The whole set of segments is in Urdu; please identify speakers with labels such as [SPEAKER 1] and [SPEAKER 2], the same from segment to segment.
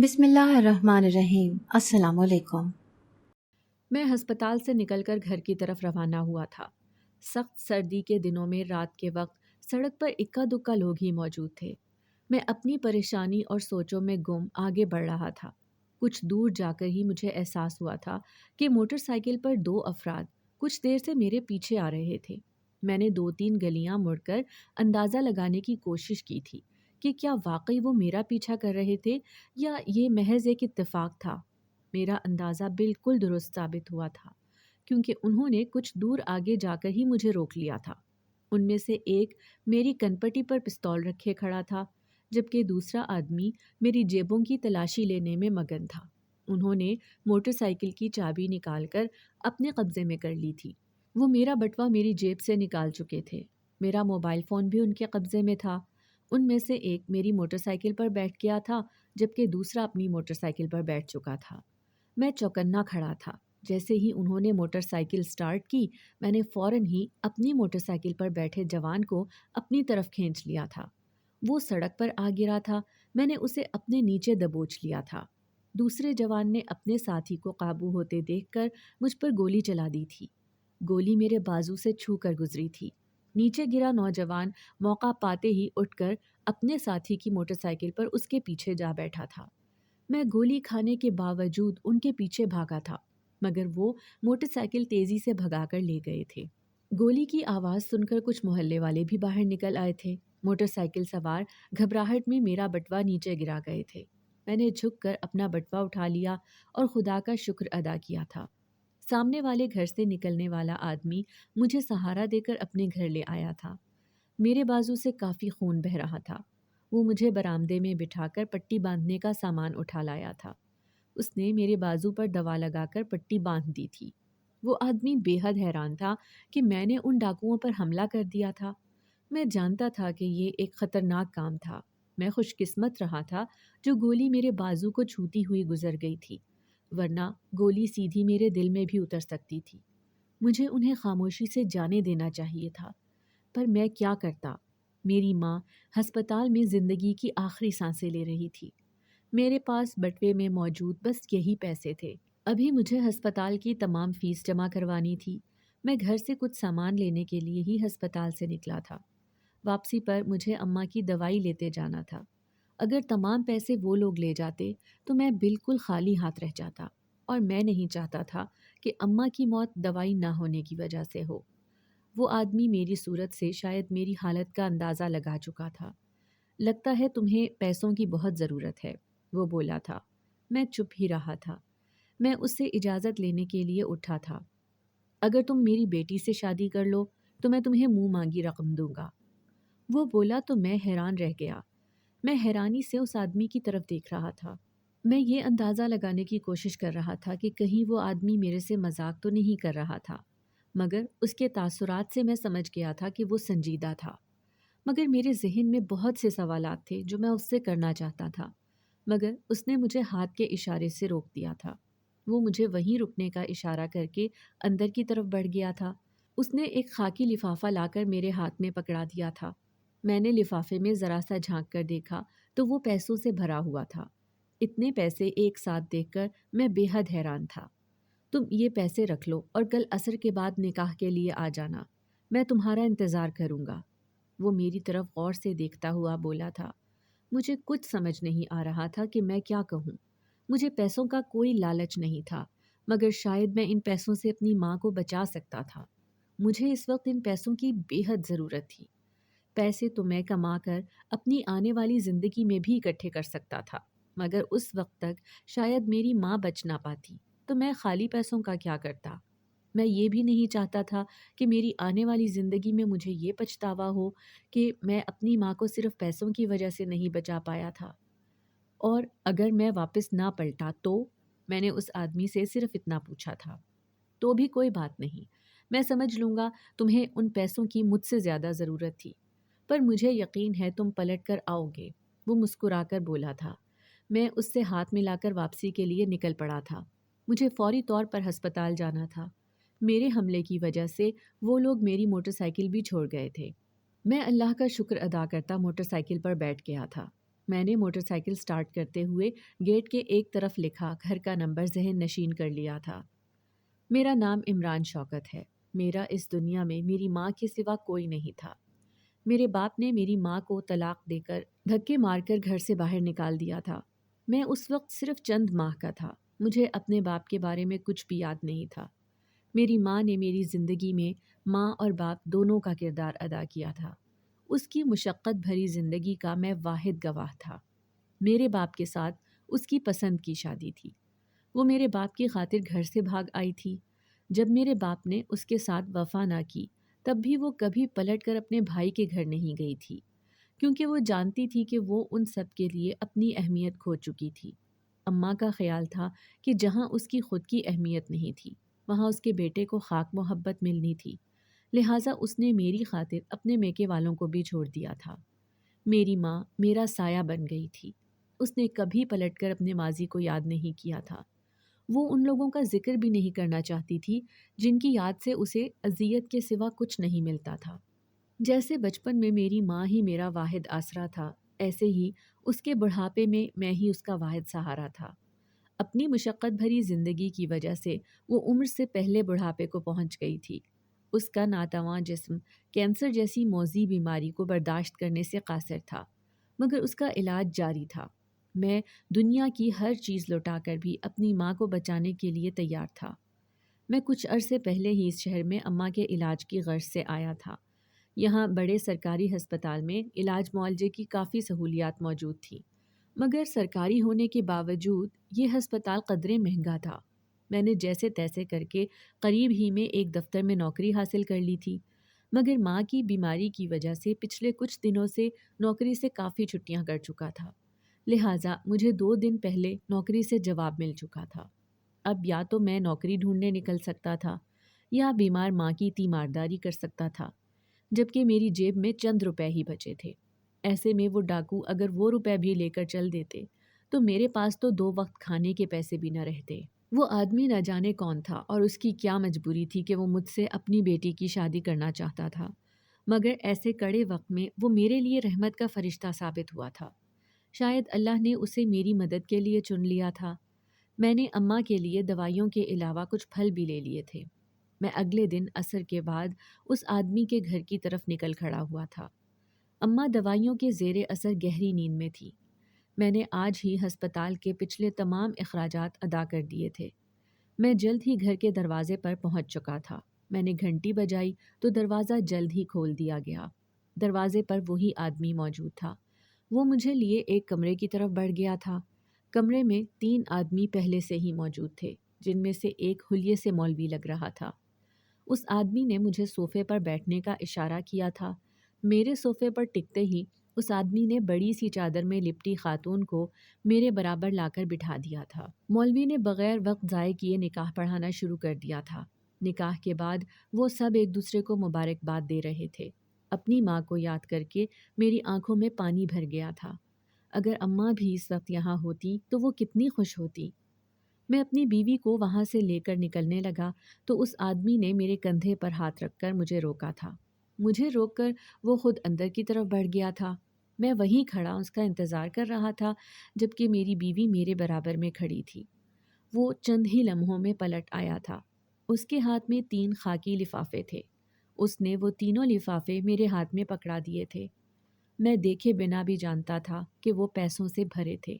[SPEAKER 1] بسم اللہ الرحمن الرحیم۔ السلام علیکم۔
[SPEAKER 2] میں ہسپتال سے نکل کر گھر کی طرف روانہ ہوا تھا۔ سخت سردی کے دنوں میں رات کے وقت سڑک پر اکا دکا لوگ ہی موجود تھے۔ میں اپنی پریشانی اور سوچوں میں گم آگے بڑھ رہا تھا۔ کچھ دور جا کر ہی مجھے احساس ہوا تھا کہ موٹر سائیکل پر 2 افراد کچھ دیر سے میرے پیچھے آ رہے تھے۔ میں نے 2-3 گلیاں مڑ کر اندازہ لگانے کی کوشش کی تھی کہ کیا واقعی وہ میرا پیچھا کر رہے تھے یا یہ محض ایک اتفاق تھا۔ میرا اندازہ بالکل درست ثابت ہوا تھا، کیونکہ انہوں نے کچھ دور آگے جا کر ہی مجھے روک لیا تھا۔ ان میں سے ایک میری کنپٹی پر پستول رکھے کھڑا تھا، جبکہ دوسرا آدمی میری جیبوں کی تلاشی لینے میں مگن تھا۔ انہوں نے موٹر سائیکل کی چابی نکال کر اپنے قبضے میں کر لی تھی۔ وہ میرا بٹوا میری جیب سے نکال چکے تھے۔ میرا موبائل فون بھی ان کے قبضے میں تھا۔ ان میں سے ایک میری موٹر سائیکل پر بیٹھ گیا تھا، جبکہ دوسرا اپنی موٹر سائیکل پر بیٹھ چکا تھا۔ میں چوکنا کھڑا تھا۔ جیسے ہی انہوں نے موٹر سائیکل سٹارٹ کی، میں نے فوراً ہی اپنی موٹر سائیکل پر بیٹھے جوان کو اپنی طرف کھینچ لیا تھا۔ وہ سڑک پر آ گرا تھا۔ میں نے اسے اپنے نیچے دبوچ لیا تھا۔ دوسرے جوان نے اپنے ساتھی کو قابو ہوتے دیکھ کر مجھ پر گولی چلا دی تھی۔ گولی میرے بازو سے چھو کر گزری تھی۔ نیچے گرا نوجوان موقع پاتے ہی اٹھ کر اپنے ساتھی کی موٹر سائیکل پر اس کے پیچھے جا بیٹھا تھا۔ میں گولی کھانے کے باوجود ان کے پیچھے بھاگا تھا، مگر وہ موٹر سائیکل تیزی سے بھگا کر لے گئے تھے۔ گولی کی آواز سن کر کچھ محلے والے بھی باہر نکل آئے تھے۔ موٹر سائیکل سوار گھبراہٹ میں میرا بٹوا نیچے گرا گئے تھے۔ میں نے جھک کر اپنا بٹوا اٹھا لیا اور خدا کا شکر ادا کیا تھا۔ سامنے والے گھر سے نکلنے والا آدمی مجھے سہارا دے کر اپنے گھر لے آیا تھا۔ میرے بازو سے کافی خون بہہ رہا تھا۔ وہ مجھے برآمدے میں بٹھا کر پٹی باندھنے کا سامان اٹھا لایا تھا۔ اس نے میرے بازو پر دوا لگا کر پٹی باندھ دی تھی۔ وہ آدمی بے حد حیران تھا کہ میں نے ان ڈاکوؤں پر حملہ کر دیا تھا۔ میں جانتا تھا کہ یہ ایک خطرناک کام تھا۔ میں خوش قسمت رہا تھا جو گولی میرے بازو کو چھوتی ہوئی گزر گئی تھی، ورنہ گولی سیدھی میرے دل میں بھی اتر سکتی تھی۔ مجھے انہیں خاموشی سے جانے دینا چاہیے تھا، پر میں کیا کرتا؟ میری ماں ہسپتال میں زندگی کی آخری سانسیں لے رہی تھی۔ میرے پاس بٹوے میں موجود بس یہی پیسے تھے۔ ابھی مجھے ہسپتال کی تمام فیس جمع کروانی تھی۔ میں گھر سے کچھ سامان لینے کے لیے ہی ہسپتال سے نکلا تھا۔ واپسی پر مجھے اماں کی دوائی لیتے جانا تھا۔ اگر تمام پیسے وہ لوگ لے جاتے تو میں بالکل خالی ہاتھ رہ جاتا، اور میں نہیں چاہتا تھا کہ اماں کی موت دوائی نہ ہونے کی وجہ سے ہو۔ وہ آدمی میری صورت سے شاید میری حالت کا اندازہ لگا چکا تھا۔ لگتا ہے تمہیں پیسوں کی بہت ضرورت ہے، وہ بولا تھا۔ میں چپ ہی رہا تھا۔ میں اس سے اجازت لینے کے لیے اٹھا تھا۔ اگر تم میری بیٹی سے شادی کر لو تو میں تمہیں منہ مانگی رقم دوں گا، وہ بولا تو میں حیران رہ گیا۔ میں حیرانی سے اس آدمی کی طرف دیکھ رہا تھا۔ میں یہ اندازہ لگانے کی کوشش کر رہا تھا کہ کہیں وہ آدمی میرے سے مذاق تو نہیں کر رہا تھا، مگر اس کے تاثرات سے میں سمجھ گیا تھا کہ وہ سنجیدہ تھا۔ مگر میرے ذہن میں بہت سے سوالات تھے جو میں اس سے کرنا چاہتا تھا، مگر اس نے مجھے ہاتھ کے اشارے سے روک دیا تھا۔ وہ مجھے وہیں رکنے کا اشارہ کر کے اندر کی طرف بڑھ گیا تھا۔ اس نے ایک خاکی لفافہ لا کر میرے ہاتھ میں پکڑا دیا تھا۔ میں نے لفافے میں ذرا سا جھانک کر دیکھا تو وہ پیسوں سے بھرا ہوا تھا۔ اتنے پیسے ایک ساتھ دیکھ کر میں بے حد حیران تھا۔ تم یہ پیسے رکھ لو اور کل عصر کے بعد نکاح کے لیے آ جانا، میں تمہارا انتظار کروں گا، وہ میری طرف غور سے دیکھتا ہوا بولا تھا۔ مجھے کچھ سمجھ نہیں آ رہا تھا کہ میں کیا کہوں۔ مجھے پیسوں کا کوئی لالچ نہیں تھا، مگر شاید میں ان پیسوں سے اپنی ماں کو بچا سکتا تھا۔ مجھے اس وقت ان پیسوں کی بے حد ضرورت تھی۔ پیسے تو میں کما کر اپنی آنے والی زندگی میں بھی اکٹھے کر سکتا تھا، مگر اس وقت تک شاید میری ماں بچ نہ پاتی، تو میں خالی پیسوں کا کیا کرتا؟ میں یہ بھی نہیں چاہتا تھا کہ میری آنے والی زندگی میں مجھے یہ پچھتاوا ہو کہ میں اپنی ماں کو صرف پیسوں کی وجہ سے نہیں بچا پایا تھا۔ اور اگر میں واپس نہ پلٹا تو؟ میں نے اس آدمی سے صرف اتنا پوچھا تھا۔ تو بھی کوئی بات نہیں، میں سمجھ لوں گا، تمہیں ان پیسوں کی مجھ سے زیادہ ضرورت تھی، پر مجھے یقین ہے تم پلٹ کر آؤ گے، وہ مسکرا کر بولا تھا۔ میں اس سے ہاتھ ملا کر واپسی کے لیے نکل پڑا تھا۔ مجھے فوری طور پر ہسپتال جانا تھا۔ میرے حملے کی وجہ سے وہ لوگ میری موٹر سائیکل بھی چھوڑ گئے تھے۔ میں اللہ کا شکر ادا کرتا موٹر سائیکل پر بیٹھ گیا تھا۔ میں نے موٹر سائیکل سٹارٹ کرتے ہوئے گیٹ کے ایک طرف لکھا گھر کا نمبر ذہن نشین کر لیا تھا۔ میرا نام عمران شوکت ہے۔ میرا اس دنیا میں میری ماں کے سوا کوئی نہیں تھا۔ میرے باپ نے میری ماں کو طلاق دے کر دھکے مار کر گھر سے باہر نکال دیا تھا۔ میں اس وقت صرف چند ماہ کا تھا۔ مجھے اپنے باپ کے بارے میں کچھ بھی یاد نہیں تھا۔ میری ماں نے میری زندگی میں ماں اور باپ دونوں کا کردار ادا کیا تھا۔ اس کی مشقت بھری زندگی کا میں واحد گواہ تھا۔ میرے باپ کے ساتھ اس کی پسند کی شادی تھی۔ وہ میرے باپ کی خاطر گھر سے بھاگ آئی تھی۔ جب میرے باپ نے اس کے ساتھ وفا نہ کی تب بھی وہ کبھی پلٹ کر اپنے بھائی کے گھر نہیں گئی تھی، کیونکہ وہ جانتی تھی کہ وہ ان سب کے لیے اپنی اہمیت کھو چکی تھی۔ اماں کا خیال تھا کہ جہاں اس کی خود کی اہمیت نہیں تھی وہاں اس کے بیٹے کو خاک محبت ملنی تھی، لہٰذا اس نے میری خاطر اپنے میکے والوں کو بھی چھوڑ دیا تھا۔ میری ماں میرا سایہ بن گئی تھی۔ اس نے کبھی پلٹ کر اپنے ماضی کو یاد نہیں کیا تھا۔ وہ ان لوگوں کا ذکر بھی نہیں کرنا چاہتی تھی جن کی یاد سے اسے اذیت کے سوا کچھ نہیں ملتا تھا۔ جیسے بچپن میں میری ماں ہی میرا واحد آسرا تھا، ایسے ہی اس کے بڑھاپے میں ہی اس کا واحد سہارا تھا۔ اپنی مشقت بھری زندگی کی وجہ سے وہ عمر سے پہلے بڑھاپے کو پہنچ گئی تھی۔ اس کا ناتواں جسم کینسر جیسی موذی بیماری کو برداشت کرنے سے قاصر تھا، مگر اس کا علاج جاری تھا۔ میں دنیا کی ہر چیز لوٹا کر بھی اپنی ماں کو بچانے کے لیے تیار تھا۔ میں کچھ عرصے پہلے ہی اس شہر میں اماں کے علاج کی غرض سے آیا تھا۔ یہاں بڑے سرکاری ہسپتال میں علاج معالجے کی کافی سہولیات موجود تھیں، مگر سرکاری ہونے کے باوجود یہ ہسپتال قدرے مہنگا تھا۔ میں نے جیسے تیسے کر کے قریب ہی میں ایک دفتر میں نوکری حاصل کر لی تھی، مگر ماں کی بیماری کی وجہ سے پچھلے کچھ دنوں سے نوکری سے کافی چھٹیاں کر چکا تھا، لہٰذا مجھے 2 دن پہلے نوکری سے جواب مل چکا تھا۔ اب یا تو میں نوکری ڈھونڈنے نکل سکتا تھا یا بیمار ماں کی تیمارداری کر سکتا تھا، جبکہ میری جیب میں چند روپے ہی بچے تھے۔ ایسے میں وہ ڈاکو اگر وہ روپے بھی لے کر چل دیتے تو میرے پاس تو 2 وقت کھانے کے پیسے بھی نہ رہتے۔ وہ آدمی نہ جانے کون تھا اور اس کی کیا مجبوری تھی کہ وہ مجھ سے اپنی بیٹی کی شادی کرنا چاہتا تھا، مگر ایسے کڑے وقت میں وہ میرے لیے رحمت کا فرشتہ ثابت ہوا تھا۔ شاید اللہ نے اسے میری مدد کے لیے چن لیا تھا۔ میں نے اماں کے لیے دوائیوں کے علاوہ کچھ پھل بھی لے لیے تھے۔ میں اگلے دن عصر کے بعد اس آدمی کے گھر کی طرف نکل کھڑا ہوا تھا۔ اماں دوائیوں کے زیر اثر گہری نیند میں تھی۔ میں نے آج ہی ہسپتال کے پچھلے تمام اخراجات ادا کر دیے تھے۔ میں جلد ہی گھر کے دروازے پر پہنچ چکا تھا۔ میں نے گھنٹی بجائی تو دروازہ جلد ہی کھول دیا گیا۔ دروازے پر وہی آدمی موجود تھا۔ وہ مجھے لیے ایک کمرے کی طرف بڑھ گیا تھا۔ کمرے میں 3 آدمی پہلے سے ہی موجود تھے، جن میں سے ایک حلیے سے مولوی لگ رہا تھا۔ اس آدمی نے مجھے صوفے پر بیٹھنے کا اشارہ کیا تھا۔ میرے صوفے پر ٹکتے ہی اس آدمی نے بڑی سی چادر میں لپٹی خاتون کو میرے برابر لا کر بٹھا دیا تھا۔ مولوی نے بغیر وقت ضائع کیے نکاح پڑھانا شروع کر دیا تھا۔ نکاح کے بعد وہ سب ایک دوسرے کو مبارکباد دے رہے تھے۔ اپنی ماں کو یاد کر کے میری آنکھوں میں پانی بھر گیا تھا۔ اگر اماں بھی اس وقت یہاں ہوتی تو وہ کتنی خوش ہوتی۔ میں اپنی بیوی کو وہاں سے لے کر نکلنے لگا تو اس آدمی نے میرے کندھے پر ہاتھ رکھ کر مجھے روکا تھا۔ مجھے روک کر وہ خود اندر کی طرف بڑھ گیا تھا۔ میں وہیں کھڑا اس کا انتظار کر رہا تھا جبکہ میری بیوی میرے برابر میں کھڑی تھی۔ وہ چند ہی لمحوں میں پلٹ آیا تھا۔ اس کے ہاتھ میں 3 خاکی لفافے تھے۔ اس نے وہ تینوں لفافے میرے ہاتھ میں پکڑا دیے تھے۔ میں دیکھے بنا بھی جانتا تھا کہ وہ پیسوں سے بھرے تھے۔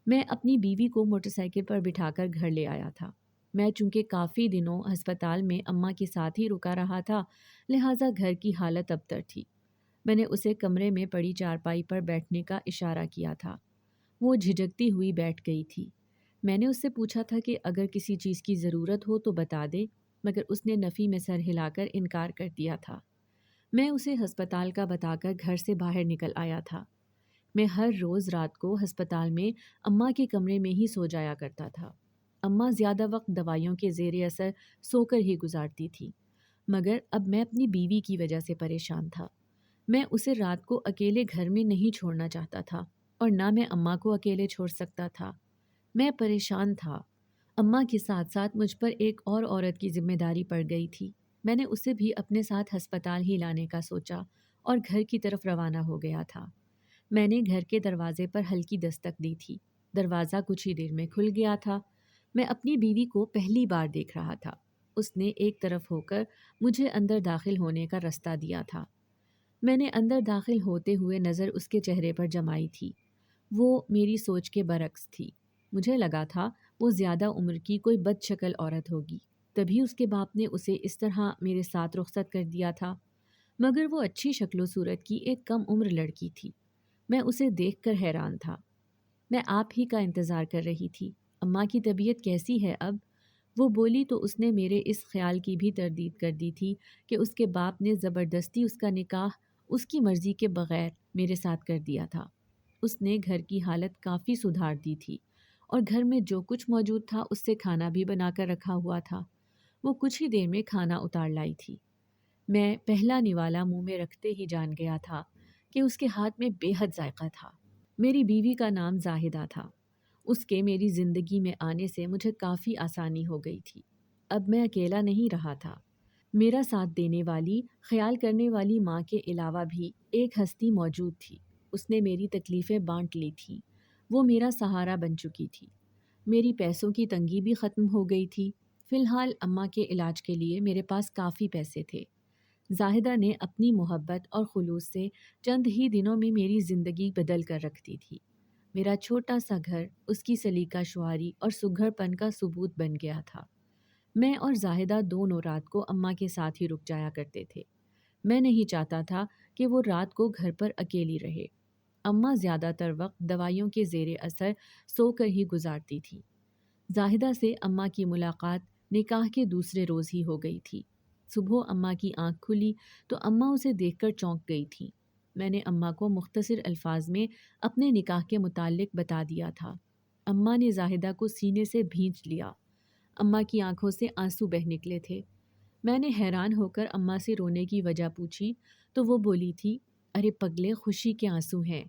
[SPEAKER 2] میں اپنی بیوی کو موٹر سائیکل پر بٹھا کر گھر لے آیا تھا۔ میں چونکہ کافی دنوں ہسپتال میں اماں کے ساتھ ہی رکا رہا تھا، لہٰذا گھر کی حالت ابتر تھی۔ میں نے اسے کمرے میں پڑی چارپائی پر بیٹھنے کا اشارہ کیا تھا۔ وہ جھجکتی ہوئی بیٹھ گئی تھی۔ میں نے اس سے پوچھا تھا کہ اگر کسی چیز کی ضرورت ہو تو بتا دے، مگر اس نے نفی میں سر ہلا کر انکار کر دیا تھا۔ میں اسے ہسپتال کا بتا کر گھر سے باہر نکل آیا تھا۔ میں ہر روز رات کو ہسپتال میں اماں کے کمرے میں ہی سو جایا کرتا تھا۔ اماں زیادہ وقت دوائیوں کے زیر اثر سو کر ہی گزارتی تھی، مگر اب میں اپنی بیوی کی وجہ سے پریشان تھا۔ میں اسے رات کو اکیلے گھر میں نہیں چھوڑنا چاہتا تھا اور نہ میں اماں کو اکیلے چھوڑ سکتا تھا۔ میں پریشان تھا۔ اماں کے ساتھ ساتھ مجھ پر ایک اور عورت کی ذمہ داری پڑ گئی تھی۔ میں نے اسے بھی اپنے ساتھ ہسپتال ہی لانے کا سوچا اور گھر کی طرف روانہ ہو گیا تھا۔ میں نے گھر کے دروازے پر ہلکی دستک دی تھی۔ دروازہ کچھ ہی دیر میں کھل گیا تھا۔ میں اپنی بیوی کو پہلی بار دیکھ رہا تھا۔ اس نے ایک طرف ہو کر مجھے اندر داخل ہونے کا رستہ دیا تھا۔ میں نے اندر داخل ہوتے ہوئے نظر اس کے چہرے پر جمائی تھی۔ وہ میری سوچ کے برعکس تھی۔ مجھے لگا تھا وہ زیادہ عمر کی کوئی بد شکل عورت ہوگی، تبھی اس کے باپ نے اسے اس طرح میرے ساتھ رخصت کر دیا تھا، مگر وہ اچھی شکل و صورت کی ایک کم عمر لڑکی تھی۔ میں اسے دیکھ کر حیران تھا۔ میں آپ ہی کا انتظار کر رہی تھی۔ اماں کی طبیعت کیسی ہے اب؟ وہ بولی تو اس نے میرے اس خیال کی بھی تردید کر دی تھی کہ اس کے باپ نے زبردستی اس کا نکاح اس کی مرضی کے بغیر میرے ساتھ کر دیا تھا۔ اس نے گھر کی حالت کافی سدھار دی تھی اور گھر میں جو کچھ موجود تھا اس سے کھانا بھی بنا کر رکھا ہوا تھا۔ وہ کچھ ہی دیر میں کھانا اتار لائی تھی۔ میں پہلا نوالا منہ میں رکھتے ہی جان گیا تھا کہ اس کے ہاتھ میں بے حد ذائقہ تھا۔ میری بیوی کا نام زاہدہ تھا۔ اس کے میری زندگی میں آنے سے مجھے کافی آسانی ہو گئی تھی۔ اب میں اکیلا نہیں رہا تھا۔ میرا ساتھ دینے والی، خیال کرنے والی ماں کے علاوہ بھی ایک ہستی موجود تھی۔ اس نے میری تکلیفیں بانٹ لی تھیں۔ وہ میرا سہارا بن چکی تھی۔ میری پیسوں کی تنگی بھی ختم ہو گئی تھی۔ فی الحال اماں کے علاج کے لیے میرے پاس کافی پیسے تھے۔ زاہدہ نے اپنی محبت اور خلوص سے چند ہی دنوں میں میری زندگی بدل کر رکھ دی تھی۔ میرا چھوٹا سا گھر اس کی سلیقہ شعاری اور سگھڑ پن کا ثبوت بن گیا تھا۔ میں اور زاہدہ دونوں رات کو اماں کے ساتھ ہی رک جایا کرتے تھے۔ میں نہیں چاہتا تھا کہ وہ رات کو گھر پر اکیلی رہے۔ اماں زیادہ تر وقت دوائیوں کے زیر اثر سو کر ہی گزارتی تھی۔ زاہدہ سے اماں کی ملاقات نکاح کے دوسرے روز ہی ہو گئی تھی۔ صبح اماں کی آنکھ کھلی تو اماں اسے دیکھ کر چونک گئی تھیں۔ میں نے اماں کو مختصر الفاظ میں اپنے نکاح کے متعلق بتا دیا تھا۔ اماں نے زاہدہ کو سینے سے بھینچ لیا۔ اماں کی آنکھوں سے آنسو بہہ نکلے تھے۔ میں نے حیران ہو کر اماں سے رونے کی وجہ پوچھی تو وہ بولی تھی، ارے پگلے، خوشی کے آنسو ہیں۔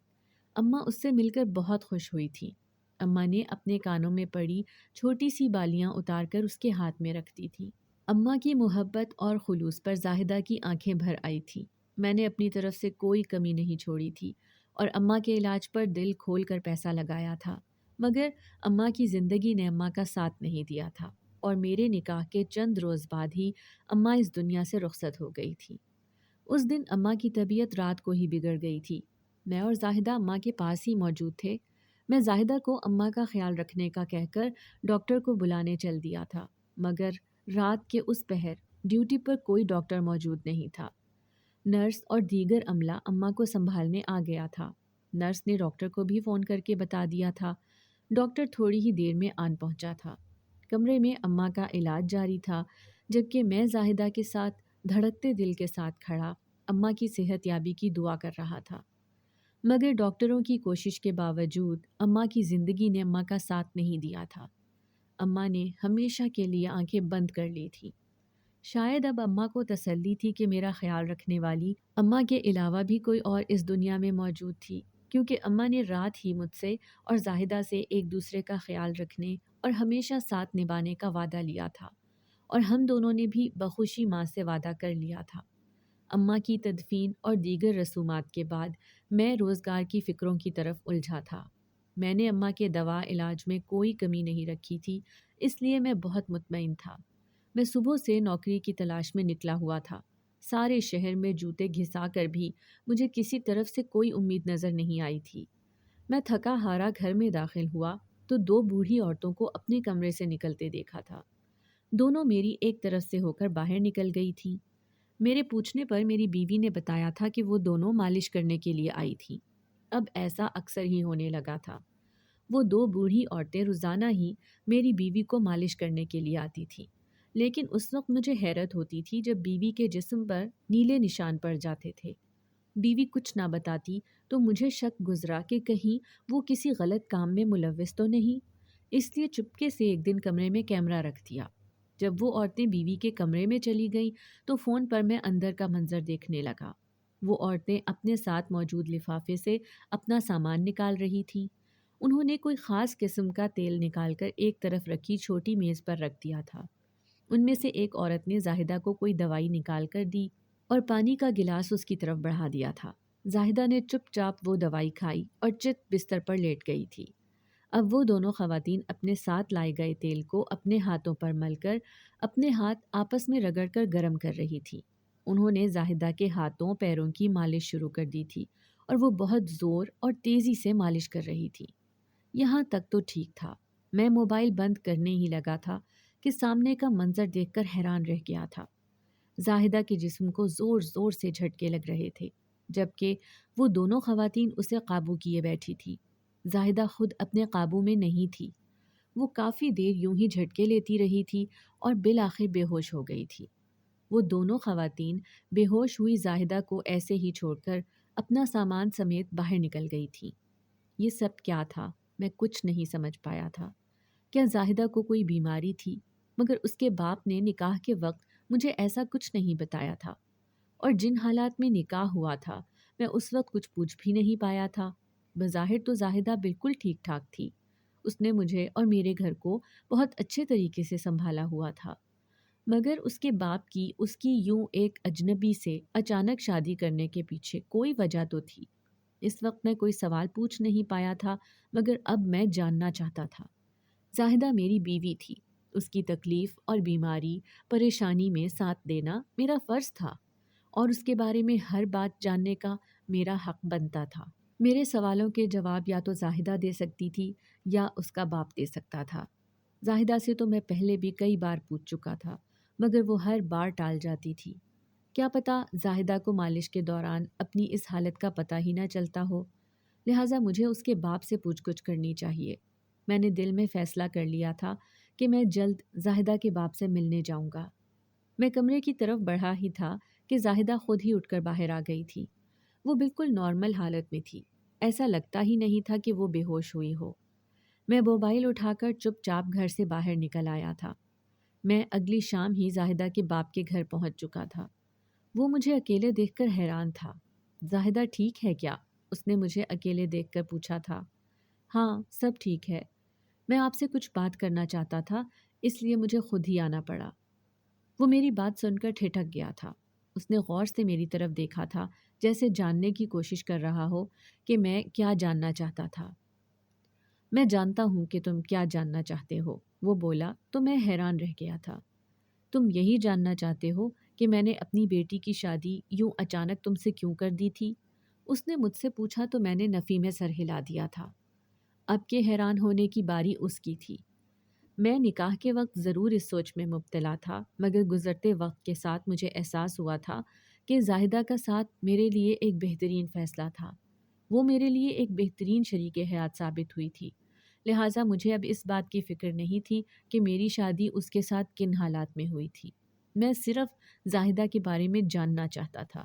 [SPEAKER 2] اماں اس سے مل کر بہت خوش ہوئی تھی۔ اماں نے اپنے کانوں میں پڑی چھوٹی سی بالیاں اتار کر اس کے ہاتھ میں رکھ دی تھی۔ اماں کی محبت اور خلوص پر زاہدہ کی آنکھیں بھر آئی تھیں۔ میں نے اپنی طرف سے کوئی کمی نہیں چھوڑی تھی اور اماں کے علاج پر دل کھول کر پیسہ لگایا تھا، مگر اماں کی زندگی نے اماں کا ساتھ نہیں دیا تھا اور میرے نکاح کے چند روز بعد ہی اماں اس دنیا سے رخصت ہو گئی تھی۔ اس دن اماں کی طبیعت رات کو ہی بگڑ گئی تھی۔ میں اور زاہدہ اماں کے پاس ہی موجود تھے۔ میں زاہدہ کو اماں کا خیال رکھنے کا کہہ کر ڈاکٹر کو بلانے چل دیا تھا، مگر رات کے اس پہر ڈیوٹی پر کوئی ڈاکٹر موجود نہیں تھا۔ نرس اور دیگر عملہ اماں کو سنبھالنے آ گیا تھا۔ نرس نے ڈاکٹر کو بھی فون کر کے بتا دیا تھا۔ ڈاکٹر تھوڑی ہی دیر میں آن پہنچا تھا۔ کمرے میں اماں کا علاج جاری تھا، جبکہ میں زاہدہ کے ساتھ دھڑکتے دل کے ساتھ کھڑا اماں کی صحت یابی کی دعا کر رہا تھا۔ مگر ڈاکٹروں کی کوشش کے باوجود اماں کی زندگی نے اماں کا ساتھ نہیں دیا تھا۔ اماں نے ہمیشہ کے لیے آنکھیں بند کر لی تھی۔ شاید اب اماں کو تسلی تھی کہ میرا خیال رکھنے والی اماں کے علاوہ بھی کوئی اور اس دنیا میں موجود تھی، کیونکہ اماں نے رات ہی مجھ سے اور زاہدہ سے ایک دوسرے کا خیال رکھنے اور ہمیشہ ساتھ نبھانے کا وعدہ لیا تھا، اور ہم دونوں نے بھی بخوشی ماں سے وعدہ کر لیا تھا۔ اماں کی تدفین اور دیگر رسومات کے بعد میں روزگار کی فکروں کی طرف الجھا تھا۔ میں نے اماں کے دوا علاج میں کوئی کمی نہیں رکھی تھی، اس لیے میں بہت مطمئن تھا۔ میں صبح سے نوکری کی تلاش میں نکلا ہوا تھا۔ سارے شہر میں جوتے گھسا کر بھی مجھے کسی طرف سے کوئی امید نظر نہیں آئی تھی۔ میں تھکا ہارا گھر میں داخل ہوا تو دو بوڑھی عورتوں کو اپنے کمرے سے نکلتے دیکھا تھا۔ دونوں میری ایک طرف سے ہو کر باہر نکل گئی تھیں۔ میرے پوچھنے پر میری بیوی نے بتایا تھا کہ وہ دونوں مالش کرنے کے لیے آئی تھیں۔ اب ایسا اکثر ہی ہونے لگا تھا۔ وہ دو بوڑھی عورتیں روزانہ ہی میری بیوی کو مالش کرنے کے لیے آتی تھیں، لیکن اس وقت مجھے حیرت ہوتی تھی جب بیوی کے جسم پر نیلے نشان پڑ جاتے تھے۔ بیوی کچھ نہ بتاتی تو مجھے شک گزرا کہ کہیں وہ کسی غلط کام میں ملوث تو نہیں، اس لیے چپکے سے ایک دن کمرے میں کیمرہ رکھ دیا۔ جب وہ عورتیں بیوی کے کمرے میں چلی گئیں تو فون پر میں اندر کا منظر دیکھنے لگا۔ وہ عورتیں اپنے ساتھ موجود لفافے سے اپنا سامان نکال رہی تھیں۔ انہوں نے کوئی خاص قسم کا تیل نکال کر ایک طرف رکھی چھوٹی میز پر رکھ دیا تھا۔ ان میں سے ایک عورت نے زاہدہ کو کوئی دوائی نکال کر دی اور پانی کا گلاس اس کی طرف بڑھا دیا تھا۔ زاہدہ نے چپ چاپ وہ دوائی کھائی اور چت بستر پر لیٹ گئی تھی۔ اب وہ دونوں خواتین اپنے ساتھ لائے گئے تیل کو اپنے ہاتھوں پر مل کر اپنے ہاتھ آپس میں رگڑ کر گرم کر رہی تھی۔ انہوں نے زاہدہ کے ہاتھوں پیروں کی مالش شروع کر دی تھی اور وہ بہت زور اور تیزی سے مالش کر رہی تھی۔ یہاں تک تو ٹھیک تھا۔ میں موبائل بند کرنے ہی لگا تھا کہ سامنے کا منظر دیکھ کر حیران رہ گیا تھا۔ زاہدہ کے جسم کو زور زور سے جھٹکے لگ رہے تھے، جبکہ وہ دونوں خواتین اسے قابو کیے بیٹھی تھی۔ زاہدہ خود اپنے قابو میں نہیں تھی۔ وہ کافی دیر یوں ہی جھٹکے لیتی رہی تھی اور بالآخر بے ہوش ہو گئی تھی۔ وہ دونوں خواتین بے ہوش ہوئی زاہدہ کو ایسے ہی چھوڑ کر اپنا سامان سمیت باہر نکل گئی تھی۔ یہ سب کیا تھا؟ میں کچھ نہیں سمجھ پایا تھا۔ کیا زاہدہ کو کوئی بیماری تھی؟ مگر اس کے باپ نے نکاح کے وقت مجھے ایسا کچھ نہیں بتایا تھا، اور جن حالات میں نکاح ہوا تھا میں اس وقت کچھ پوچھ بھی نہیں پایا تھا۔ بظاہر تو زاہدہ بالکل ٹھیک ٹھاک تھی۔ اس نے مجھے اور میرے گھر کو بہت اچھے طریقے سے سنبھالا ہوا تھا، مگر اس کے باپ کی اس کی یوں ایک اجنبی سے اچانک شادی کرنے کے پیچھے کوئی وجہ تو تھی۔ اس وقت میں کوئی سوال پوچھ نہیں پایا تھا، مگر اب میں جاننا چاہتا تھا۔ زاہدہ میری بیوی تھی۔ اس کی تکلیف اور بیماری پریشانی میں ساتھ دینا میرا فرض تھا، اور اس کے بارے میں ہر بات جاننے کا میرا حق بنتا تھا۔ میرے سوالوں کے جواب یا تو زاہدہ دے سکتی تھی یا اس کا باپ دے سکتا تھا۔ زاہدہ سے تو میں پہلے بھی کئی بار پوچھ چکا تھا، مگر وہ ہر بار ٹال جاتی تھی۔ کیا پتہ زاہدہ کو مالش کے دوران اپنی اس حالت کا پتہ ہی نہ چلتا ہو، لہٰذا مجھے اس کے باپ سے پوچھ گچھ کرنی چاہیے۔ میں نے دل میں فیصلہ کر لیا تھا کہ میں جلد زاہدہ کے باپ سے ملنے جاؤں گا۔ میں کمرے کی طرف بڑھا ہی تھا کہ زاہدہ خود ہی اٹھ کر باہر آ گئی تھی۔ وہ بالکل نارمل حالت میں تھی، ایسا لگتا ہی نہیں تھا کہ وہ بے ہوش ہوئی ہو۔ میں موبائل اٹھا کر چپ چاپ گھر سے باہر نکل آیا تھا۔ میں اگلی شام ہی زاہدہ کے باپ کے گھر پہنچ چکا تھا۔ وہ مجھے اکیلے دیکھ کر حیران تھا۔ زاہدہ ٹھیک ہے کیا؟ اس نے مجھے اکیلے دیکھ کر پوچھا تھا۔ ہاں، سب ٹھیک ہے۔ میں آپ سے کچھ بات کرنا چاہتا تھا، اس لیے مجھے خود ہی آنا پڑا۔ وہ میری بات سن کر ٹھٹک گیا تھا۔ اس نے غور سے میری طرف دیکھا تھا، جیسے جاننے کی کوشش کر رہا ہو کہ میں کیا جاننا چاہتا تھا۔ میں جانتا ہوں کہ تم کیا جاننا چاہتے ہو، وہ بولا تو میں حیران رہ گیا تھا۔ تم یہی جاننا چاہتے ہو کہ میں نے اپنی بیٹی کی شادی یوں اچانک تم سے کیوں کر دی تھی؟ اس نے مجھ سے پوچھا تو میں نے نفی میں سر ہلا دیا تھا۔ اب کے حیران ہونے کی باری اس کی تھی۔ میں نکاح کے وقت ضرور اس سوچ میں مبتلا تھا، مگر گزرتے وقت کے ساتھ مجھے احساس ہوا تھا کہ زاہدہ کا ساتھ میرے لیے ایک بہترین فیصلہ تھا۔ وہ میرے لیے ایک بہترین شریک حیات ثابت ہوئی تھی، لہٰذا مجھے اب اس بات کی فکر نہیں تھی کہ میری شادی اس کے ساتھ کن حالات میں ہوئی تھی۔ میں صرف زاہدہ کے بارے میں جاننا چاہتا تھا۔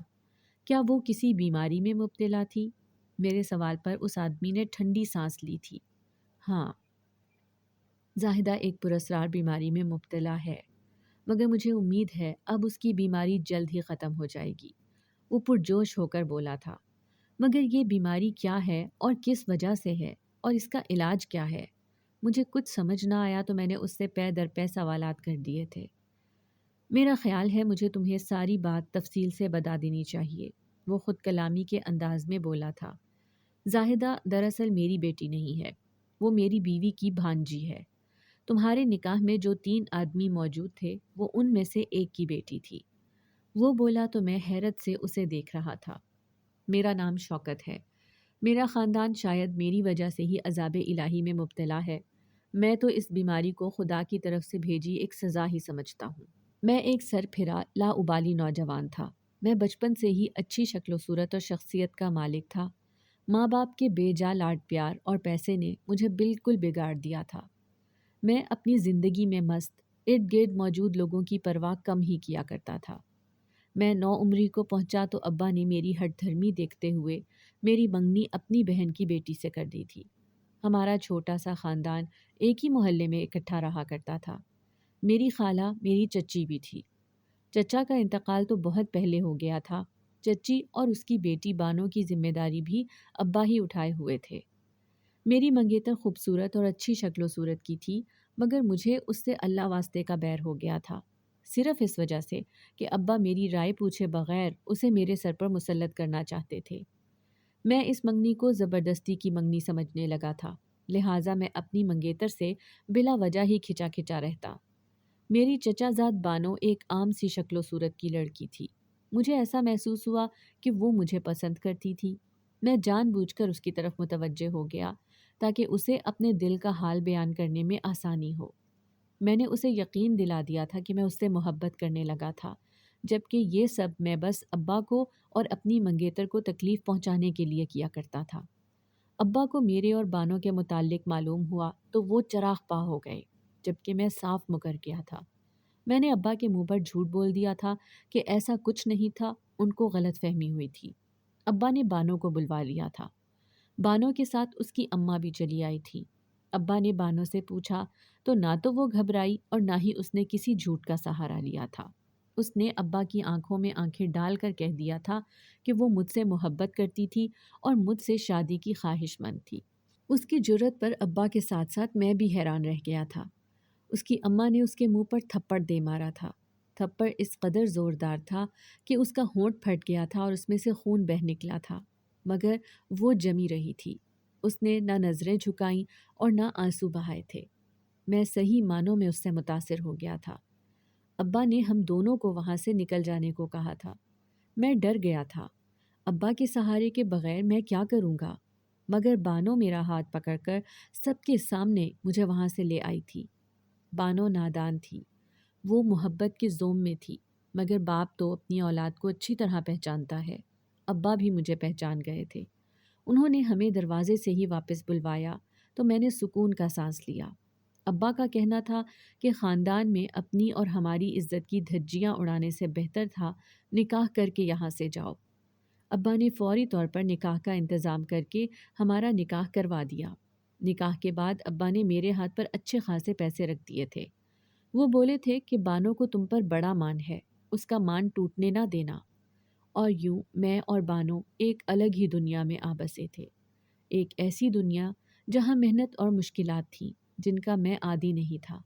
[SPEAKER 2] کیا وہ کسی بیماری میں مبتلا تھی؟ میرے سوال پر اس آدمی نے ٹھنڈی سانس لی تھی۔ ہاں، زاہدہ ایک پراسرار بیماری میں مبتلا ہے، مگر مجھے امید ہے اب اس کی بیماری جلد ہی ختم ہو جائے گی، وہ پرجوش ہو کر بولا تھا۔ مگر یہ بیماری کیا ہے اور کس وجہ سے ہے اور اس کا علاج کیا ہے؟ مجھے کچھ سمجھ نہ آیا تو میں نے اس سے پے در پے سوالات کر دیے تھے۔ میرا خیال ہے مجھے تمہیں ساری بات تفصیل سے بتا دینی چاہیے، وہ خود کلامی کے انداز میں بولا تھا۔ زاہدہ دراصل میری بیٹی نہیں ہے، وہ میری بیوی کی بھانجی ہے۔ تمہارے نکاح میں جو 3 آدمی موجود تھے وہ ان میں سے ایک کی بیٹی تھی، وہ بولا تو میں حیرت سے اسے دیکھ رہا تھا۔ میرا نام شوکت ہے۔ میرا خاندان شاید میری وجہ سے ہی عذاب الہی میں مبتلا ہے۔ میں تو اس بیماری کو خدا کی طرف سے بھیجی ایک سزا ہی سمجھتا ہوں۔ میں ایک سر پھرا لاابالی نوجوان تھا۔ میں بچپن سے ہی اچھی شکل و صورت اور شخصیت کا مالک تھا۔ ماں باپ کے بے جا لاڈ پیار اور پیسے نے مجھے بالکل بگاڑ دیا تھا۔ میں اپنی زندگی میں مست، ارد گرد موجود لوگوں کی پرواہ کم ہی کیا کرتا تھا۔ میں 9 عمری کو پہنچا تو ابا نے میری ہٹ دھرمی دیکھتے ہوئے میری منگنی اپنی بہن کی بیٹی سے کر دی تھی۔ ہمارا چھوٹا سا خاندان ایک ہی محلے میں اکٹھا رہا کرتا تھا۔ میری خالہ میری چچی بھی تھی۔ چچا کا انتقال تو بہت پہلے ہو گیا تھا۔ چچی اور اس کی بیٹی بانوں کی ذمہ داری بھی ابا ہی اٹھائے ہوئے تھے۔ میری منگیتر خوبصورت اور اچھی شکل و صورت کی تھی، مگر مجھے اس سے اللہ واسطے کا بیر ہو گیا تھا، صرف اس وجہ سے کہ ابا میری رائے پوچھے بغیر اسے میرے سر پر مسلط کرنا چاہتے تھے۔ میں اس منگنی کو زبردستی کی منگنی سمجھنے لگا تھا، لہٰذا میں اپنی منگیتر سے بلا وجہ ہی کھچا کھچا رہتا۔ میری چچا زاد بانو ایک عام سی شکل و صورت کی لڑکی تھی۔ مجھے ایسا محسوس ہوا کہ وہ مجھے پسند کرتی تھی۔ میں جان بوجھ کر اس کی طرف متوجہ ہو گیا تاکہ اسے اپنے دل کا حال بیان کرنے میں آسانی ہو۔ میں نے اسے یقین دلا دیا تھا کہ میں اس سے محبت کرنے لگا تھا، جبکہ یہ سب میں بس ابا کو اور اپنی منگیتر کو تکلیف پہنچانے کے لیے کیا کرتا تھا۔ ابا کو میرے اور بانو کے متعلق معلوم ہوا تو وہ چراغ پا ہو گئے، جبکہ میں صاف مکر گیا تھا۔ میں نے ابا کے منہ پر جھوٹ بول دیا تھا کہ ایسا کچھ نہیں تھا، ان کو غلط فہمی ہوئی تھی۔ ابا نے بانو کو بلوا لیا تھا۔ بانو کے ساتھ اس کی اماں بھی چلی آئی تھی۔ ابا نے بانو سے پوچھا تو نہ تو وہ گھبرائی اور نہ ہی اس نے کسی جھوٹ کا سہارا لیا تھا۔ اس نے ابا کی آنکھوں میں آنکھیں ڈال کر کہہ دیا تھا کہ وہ مجھ سے محبت کرتی تھی اور مجھ سے شادی کی خواہش مند تھی۔ اس کی جرأت پر ابا کے ساتھ ساتھ میں بھی حیران رہ گیا تھا۔ اس کی اماں نے اس کے منہ پر تھپڑ دے مارا تھا۔ تھپڑ اس قدر زوردار تھا کہ اس کا ہونٹ پھٹ گیا تھا اور اس میں سے خون بہہ نکلا تھا، مگر وہ جمی رہی تھی۔ اس نے نہ نظریں جھکائیں اور نہ آنسو بہائے تھے۔ میں صحیح معنوں میں اس سے متاثر ہو گیا تھا۔ ابا نے ہم دونوں کو وہاں سے نکل جانے کو کہا تھا۔ میں ڈر گیا تھا۔ ابا کے سہارے کے بغیر میں کیا کروں گا؟ مگر بانو میرا ہاتھ پکڑ کر سب کے سامنے مجھے وہاں سے لے آئی تھی۔ بانو نادان تھی، وہ محبت کے زوم میں تھی، مگر باپ تو اپنی اولاد کو اچھی طرح پہچانتا ہے۔ ابا بھی مجھے پہچان گئے تھے۔ انہوں نے ہمیں دروازے سے ہی واپس بلوایا تو میں نے سکون کا سانس لیا۔ ابا کا کہنا تھا کہ خاندان میں اپنی اور ہماری عزت کی دھجیاں اڑانے سے بہتر تھا نکاح کر کے یہاں سے جاؤ۔ ابا نے فوری طور پر نکاح کا انتظام کر کے ہمارا نکاح کروا دیا۔ نکاح کے بعد ابا نے میرے ہاتھ پر اچھے خاصے پیسے رکھ دیے تھے۔ وہ بولے تھے کہ بانو کو تم پر بڑا مان ہے، اس کا مان ٹوٹنے نہ دینا۔ اور یوں میں اور بانو ایک الگ ہی دنیا میں آ بسے تھے، ایک ایسی دنیا جہاں محنت اور مشکلات تھیں جن کا میں عادی نہیں تھا۔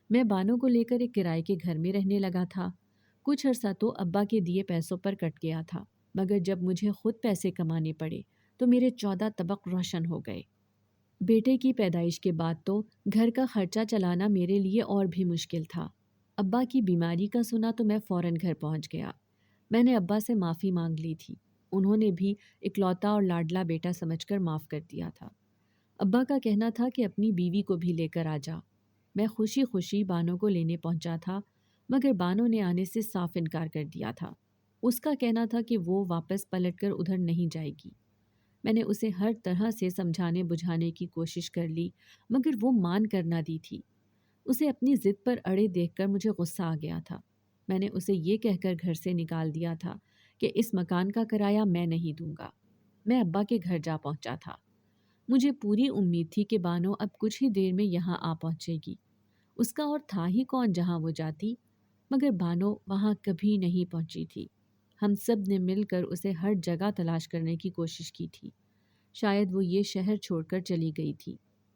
[SPEAKER 2] میں بانو کو لے کر ایک کرائے کے گھر میں رہنے لگا تھا۔ کچھ عرصہ تو ابا کے دیے پیسوں پر کٹ گیا تھا، مگر جب مجھے خود پیسے کمانے پڑے تو میرے 14 طبق روشن ہو گئے۔ بیٹے کی پیدائش کے بعد تو گھر کا خرچہ چلانا میرے لیے اور بھی مشکل تھا۔ ابا کی بیماری کا سنا تو میں فوراً گھر پہنچ گیا۔ میں نے ابا سے معافی مانگ لی تھی۔ انہوں نے بھی اکلوتا اور لاڈلا بیٹا سمجھ کر معاف کر دیا تھا۔ ابا کا کہنا تھا کہ اپنی بیوی کو بھی لے کر آ جا۔ میں خوشی خوشی بانو کو لینے پہنچا تھا، مگر بانو نے آنے سے صاف انکار کر دیا تھا۔ اس کا کہنا تھا کہ وہ واپس پلٹ کر ادھر نہیں جائے گی۔ میں نے اسے ہر طرح سے سمجھانے بجھانے کی کوشش کر لی، مگر وہ مان کر نہ دی تھی۔ اسے اپنی ضد پر اڑے دیکھ کر مجھے غصہ آ گیا تھا۔ میں نے اسے یہ کہہ کر گھر سے نکال دیا تھا کہ اس مکان کا کرایہ میں نہیں دوں گا۔ میں ابا کے گھر جا پہنچا تھا۔ مجھے پوری امید تھی کہ بانو اب کچھ ہی دیر میں یہاں آ پہنچے گی۔ اس کا اور تھا ہی کون جہاں وہ جاتی، مگر بانو وہاں کبھی نہیں پہنچی تھی۔ ہم سب نے مل کر اسے ہر جگہ تلاش کرنے کی کوشش کی تھی۔ شاید وہ یہ شہر چھوڑ کر چلی گئی تھی۔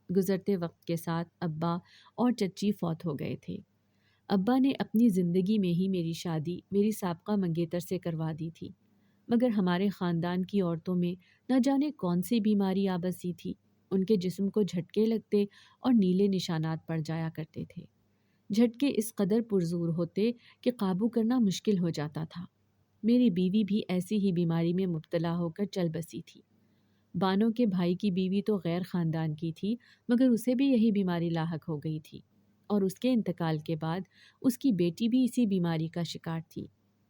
[SPEAKER 2] گزرتے وقت کے ساتھ ابا اور چچی فوت ہو گئے تھے۔ ابا نے اپنی زندگی میں ہی میری شادی میری سابقہ منگیتر سے کروا دی تھی، مگر ہمارے خاندان کی عورتوں میں نہ جانے کون سی بیماری آ بسی تھی۔ ان کے جسم کو جھٹکے لگتے اور نیلے نشانات پڑ جایا کرتے تھے۔ جھٹکے اس قدر پرزور ہوتے کہ قابو کرنا مشکل ہو جاتا تھا۔ میری بیوی بھی ایسی ہی بیماری میں مبتلا ہو کر چل بسی تھی۔ بانو کے بھائی کی بیوی تو غیر خاندان کی تھی، مگر اسے بھی یہی بیماری لاحق ہو گئی تھی، اور اس کے انتقال کے بعد اس کی بیٹی بھی اسی بیماری کا شکار تھی۔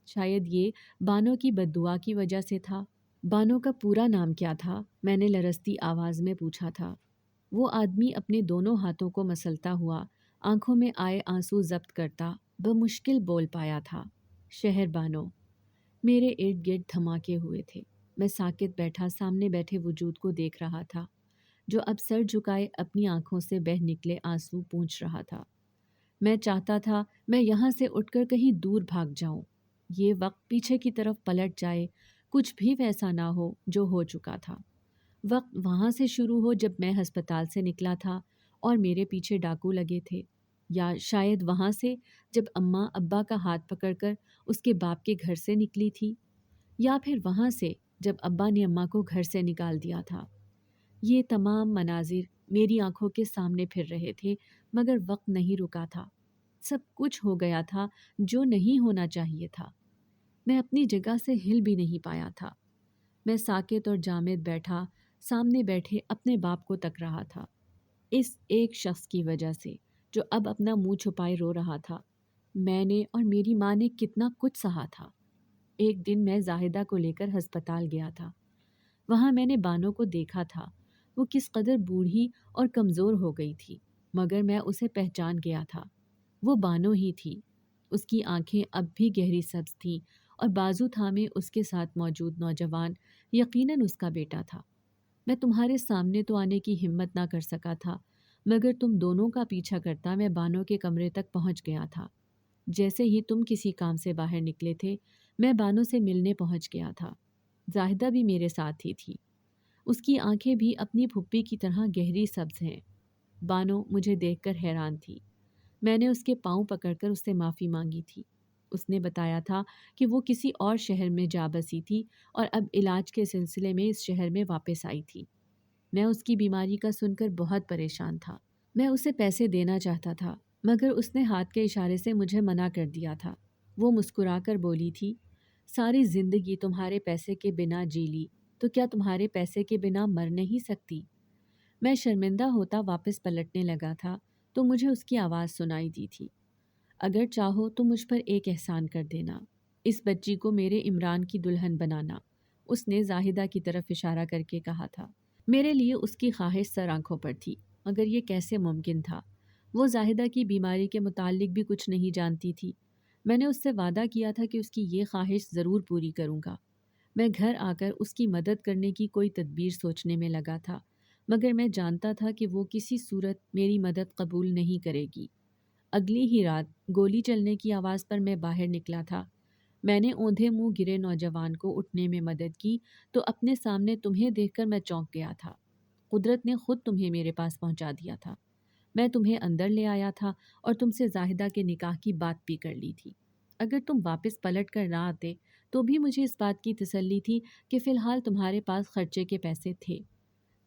[SPEAKER 2] شاید یہ بانو کی بد دعا کی وجہ سے تھا۔ بانو کا پورا نام کیا تھا؟ میں نے لرزتی آواز میں پوچھا تھا۔ وہ آدمی اپنے دونوں ہاتھوں کو مسلتا ہوا آنکھوں میں آئے آنسو ضبط کرتا بمشکل بول پایا تھا، شہر بانو۔ میرے ارد گرد دھماکے ہوئے تھے۔ میں ساکت بیٹھا سامنے بیٹھے وجود کو دیکھ رہا تھا، جو اب سر جھکائے اپنی آنکھوں سے بہہ نکلے آنسو پونچھ رہا تھا۔ میں چاہتا تھا میں یہاں سے اٹھ کر کہیں دور بھاگ جاؤں، یہ وقت پیچھے کی طرف پلٹ جائے، کچھ بھی ویسا نہ ہو جو ہو چکا تھا۔ وقت وہاں سے شروع ہو جب میں ہسپتال سے نکلا تھا اور میرے پیچھے ڈاکو لگے تھے، یا شاید وہاں سے جب اماں ابا کا ہاتھ پکڑ کر اس کے باپ کے گھر سے نکلی تھی، یا پھر وہاں سے جب ابا نے اماں کو گھر سے نکال دیا تھا۔ یہ تمام مناظر میری آنکھوں کے سامنے پھر رہے تھے، مگر وقت نہیں رکا تھا۔ سب کچھ ہو گیا تھا جو نہیں ہونا چاہیے تھا۔ میں اپنی جگہ سے ہل بھی نہیں پایا تھا۔ میں ساکت اور جامد بیٹھا سامنے بیٹھے اپنے باپ کو تک رہا تھا، اس ایک شخص کی وجہ سے جو اب اپنا منہ چھپائے رو رہا تھا۔ میں نے اور میری ماں نے کتنا کچھ سہا تھا۔ ایک دن میں زاہدہ کو لے کر ہسپتال گیا تھا۔ وہاں میں نے بانو کو دیکھا تھا۔ وہ کس قدر بوڑھی اور کمزور ہو گئی تھی، مگر میں اسے پہچان گیا تھا۔ وہ بانو ہی تھی۔ اس کی آنکھیں اب بھی گہری سبز تھیں اور بازو تھامے اس کے ساتھ موجود نوجوان یقیناً اس کا بیٹا تھا۔ میں تمہارے سامنے تو آنے کی ہمت نہ کر سکا تھا، مگر تم دونوں کا پیچھا کرتا میں بانو کے کمرے تک پہنچ گیا تھا۔ جیسے ہی تم کسی کام سے باہر نکلے تھے، میں بانو سے ملنے پہنچ گیا تھا۔ زاہدہ بھی میرے ساتھ ہی تھی۔ اس کی آنکھیں بھی اپنی پھپھی کی طرح گہری سبز ہیں۔ بانو مجھے دیکھ کر حیران تھی۔ میں نے اس کے پاؤں پکڑ کر اس سے معافی مانگی تھی۔ اس نے بتایا تھا کہ وہ کسی اور شہر میں جا بسی تھی اور اب علاج کے سلسلے میں اس شہر میں واپس آئی تھی۔ میں اس کی بیماری کا سن کر بہت پریشان تھا۔ میں اسے پیسے دینا چاہتا تھا، مگر اس نے ہاتھ کے اشارے سے مجھے منع کر دیا تھا۔ وہ مسکرا کر بولی تھی، ساری زندگی تمہارے پیسے کے بنا جی لی، تو کیا تمہارے پیسے کے بنا مر نہیں سکتی؟ میں شرمندہ ہوتا واپس پلٹنے لگا تھا تو مجھے اس کی آواز سنائی دی تھی، اگر چاہو تو مجھ پر ایک احسان کر دینا، اس بچی کو میرے عمران کی دلہن بنانا۔ اس نے زاہدہ کی طرف اشارہ کر کے کہا تھا۔ میرے لیے اس کی خواہش سر آنکھوں پر تھی، مگر یہ کیسے ممکن تھا؟ وہ زاہدہ کی بیماری کے متعلق بھی کچھ نہیں جانتی تھی۔ میں نے اس سے وعدہ کیا تھا کہ اس کی یہ خواہش ضرور پوری کروں گا۔ میں گھر آ کر اس کی مدد کرنے کی کوئی تدبیر سوچنے میں لگا تھا، مگر میں جانتا تھا کہ وہ کسی صورت میری مدد قبول نہیں کرے گی۔ اگلی ہی رات گولی چلنے کی آواز پر میں باہر نکلا تھا۔ میں نے اوندھے منہ گرے نوجوان کو اٹھنے میں مدد کی تو اپنے سامنے تمہیں دیکھ کر میں چونک گیا تھا۔ قدرت نے خود تمہیں میرے پاس پہنچا دیا تھا۔ میں تمہیں اندر لے آیا تھا اور تم سے زاہدہ کے نکاح کی بات بھی کر لی تھی۔ اگر تم واپس پلٹ کر نہ آتے تو بھی مجھے اس بات کی تسلی تھی کہ فی الحال تمہارے پاس خرچے کے پیسے تھے۔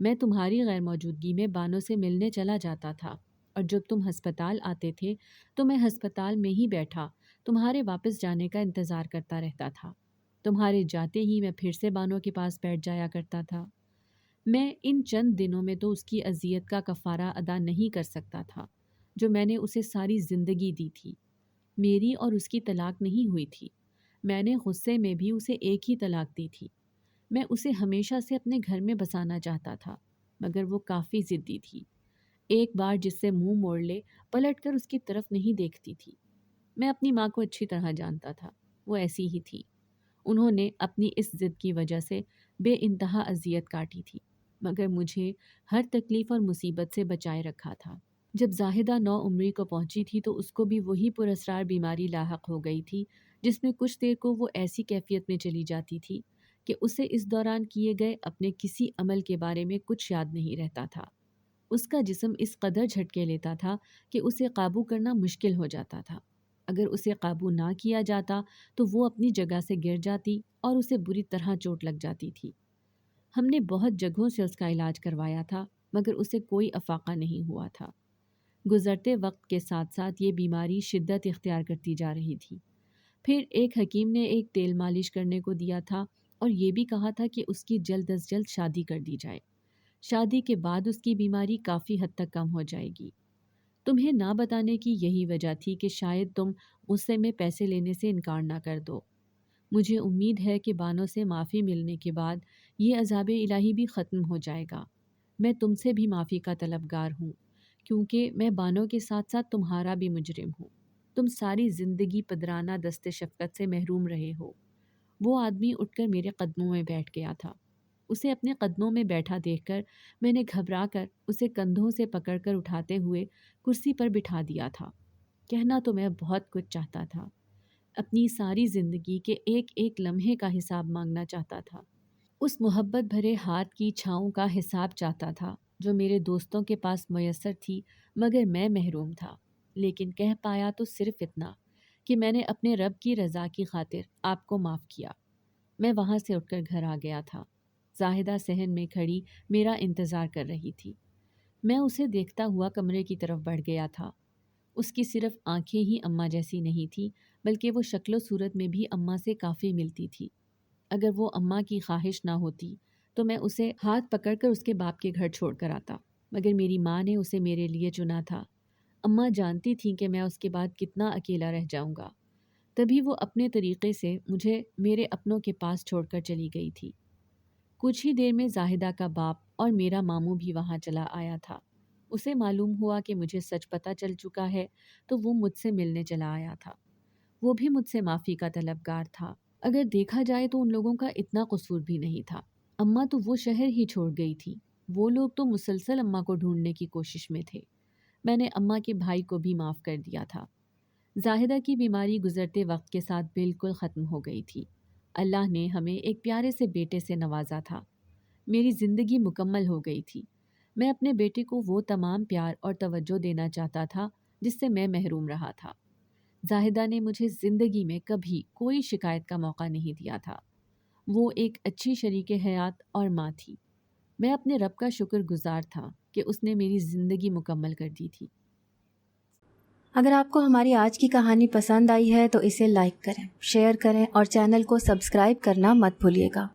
[SPEAKER 2] میں تمہاری غیر موجودگی میں بانو سے ملنے چلا جاتا تھا، اور جب تم ہسپتال آتے تھے تو میں ہسپتال میں ہی بیٹھا تمہارے واپس جانے کا انتظار کرتا رہتا تھا۔ تمہارے جاتے ہی میں پھر سے بانو کے پاس بیٹھ جایا کرتا تھا۔ میں ان چند دنوں میں تو اس کی اذیت کا کفارہ ادا نہیں کر سکتا تھا جو میں نے اسے ساری زندگی دی تھی۔ میری اور اس کی طلاق نہیں ہوئی تھی۔ میں نے غصے میں بھی اسے ایک ہی طلاق دی تھی۔ میں اسے ہمیشہ سے اپنے گھر میں بسانا چاہتا تھا، مگر وہ کافی ضدی تھی۔ ایک بار جس سے منہ موڑ لے پلٹ کر اس کی طرف نہیں دیکھتی تھی۔ میں اپنی ماں کو اچھی طرح جانتا تھا، وہ ایسی ہی تھی۔ انہوں نے اپنی اس ضد کی وجہ سے بے انتہا اذیت کاٹی تھی، مگر مجھے ہر تکلیف اور مصیبت سے بچائے رکھا تھا۔ جب زاہدہ 9 عمری کو پہنچی تھی تو اس کو بھی وہی پراسرار بیماری لاحق ہو گئی تھی، جس میں کچھ دیر کو وہ ایسی کیفیت میں چلی جاتی تھی کہ اسے اس دوران کیے گئے اپنے کسی عمل کے بارے میں کچھ یاد نہیں رہتا تھا۔ اس کا جسم اس قدر جھٹکے لیتا تھا کہ اسے قابو کرنا مشکل ہو جاتا تھا۔ اگر اسے قابو نہ کیا جاتا تو وہ اپنی جگہ سے گر جاتی اور اسے بری طرح چوٹ لگ جاتی تھی۔ ہم نے بہت جگہوں سے اس کا علاج کروایا تھا، مگر اسے کوئی افاقہ نہیں ہوا تھا۔ گزرتے وقت کے ساتھ ساتھ یہ بیماری شدت اختیار کرتی جا رہی تھی۔ پھر ایک حکیم نے ایک تیل مالش کرنے کو دیا تھا اور یہ بھی کہا تھا کہ اس کی جلد از جلد شادی کر دی جائے۔ شادی کے بعد اس کی بیماری کافی حد تک کم ہو جائے گی۔ تمہیں نہ بتانے کی یہی وجہ تھی کہ شاید تم غصے میں پیسے لینے سے انکار نہ کر دو۔ مجھے امید ہے کہ بانو سے معافی ملنے کے بعد یہ عذاب الہی بھی ختم ہو جائے گا۔ میں تم سے بھی معافی کا طلبگار ہوں، کیونکہ میں بانو کے ساتھ ساتھ تمہارا بھی مجرم ہوں۔ تم ساری زندگی پدرانہ دست شفقت سے محروم رہے ہو۔ وہ آدمی اٹھ کر میرے قدموں میں بیٹھ گیا تھا۔ اسے اپنے قدموں میں بیٹھا دیکھ کر میں نے گھبرا کر اسے کندھوں سے پکڑ کر اٹھاتے ہوئے کرسی پر بٹھا دیا تھا۔ کہنا تو میں بہت کچھ چاہتا تھا۔ اپنی ساری زندگی کے ایک ایک لمحے کا حساب مانگنا چاہتا تھا۔ اس محبت بھرے ہاتھ کی چھاؤں کا حساب چاہتا تھا جو میرے دوستوں کے پاس میسر تھی، مگر میں محروم تھا۔ لیکن کہہ پایا تو صرف اتنا کہ میں نے اپنے رب کی رضا کی خاطر آپ کو معاف کیا۔ میں وہاں سے اٹھ کر گھر آ گیا تھا۔ زاہدہ صحن میں کھڑی میرا انتظار کر رہی تھی۔ میں اسے دیکھتا ہوا کمرے کی طرف بڑھ گیا تھا۔ اس کی صرف آنکھیں ہی اماں جیسی نہیں تھیں، بلکہ وہ شکل و صورت میں بھی اماں سے کافی ملتی تھی۔ اگر وہ اماں کی خواہش نہ ہوتی تو میں اسے ہاتھ پکڑ کر اس کے باپ کے گھر چھوڑ کر آتا، مگر میری ماں نے اسے میرے لیے چنا تھا۔ اماں جانتی تھیں کہ میں اس کے بعد کتنا اکیلا رہ جاؤں گا، تبھی وہ اپنے طریقے سے مجھے میرے اپنوں کے پاس چھوڑ کر چلی گئی تھی۔ کچھ ہی دیر میں زاہدہ کا باپ اور میرا ماموں بھی وہاں چلا آیا تھا۔ اسے معلوم ہوا کہ مجھے سچ پتہ چل چکا ہے تو وہ مجھ سے ملنے چلا آیا تھا۔ وہ بھی مجھ سے معافی کا طلبگار تھا۔ اگر دیکھا جائے تو ان لوگوں کا اتنا قصور بھی نہیں تھا۔ اماں تو وہ شہر ہی چھوڑ گئی تھی، وہ لوگ تو مسلسل اماں کو ڈھونڈنے کی کوشش میں تھے۔ میں نے اماں کے بھائی کو بھی معاف کر دیا تھا۔ زاہدہ کی بیماری گزرتے وقت کے ساتھ بالکل ختم ہو گئی تھی۔ اللہ نے ہمیں ایک پیارے سے بیٹے سے نوازا تھا۔ میری زندگی مکمل ہو گئی تھی۔ میں اپنے بیٹے کو وہ تمام پیار اور توجہ دینا چاہتا تھا جس سے میں محروم رہا تھا۔ زاہدہ نے مجھے زندگی میں کبھی کوئی شکایت کا موقع نہیں دیا تھا۔ وہ ایک اچھی شریک حیات اور ماں تھی۔ میں اپنے رب کا شکر گزار تھا کہ اس نے میری زندگی مکمل کر دی تھی۔
[SPEAKER 1] اگر آپ کو ہماری آج کی کہانی پسند آئی ہے تو اسے لائک کریں، شیئر کریں اور چینل کو سبسکرائب کرنا مت بھولیے گا۔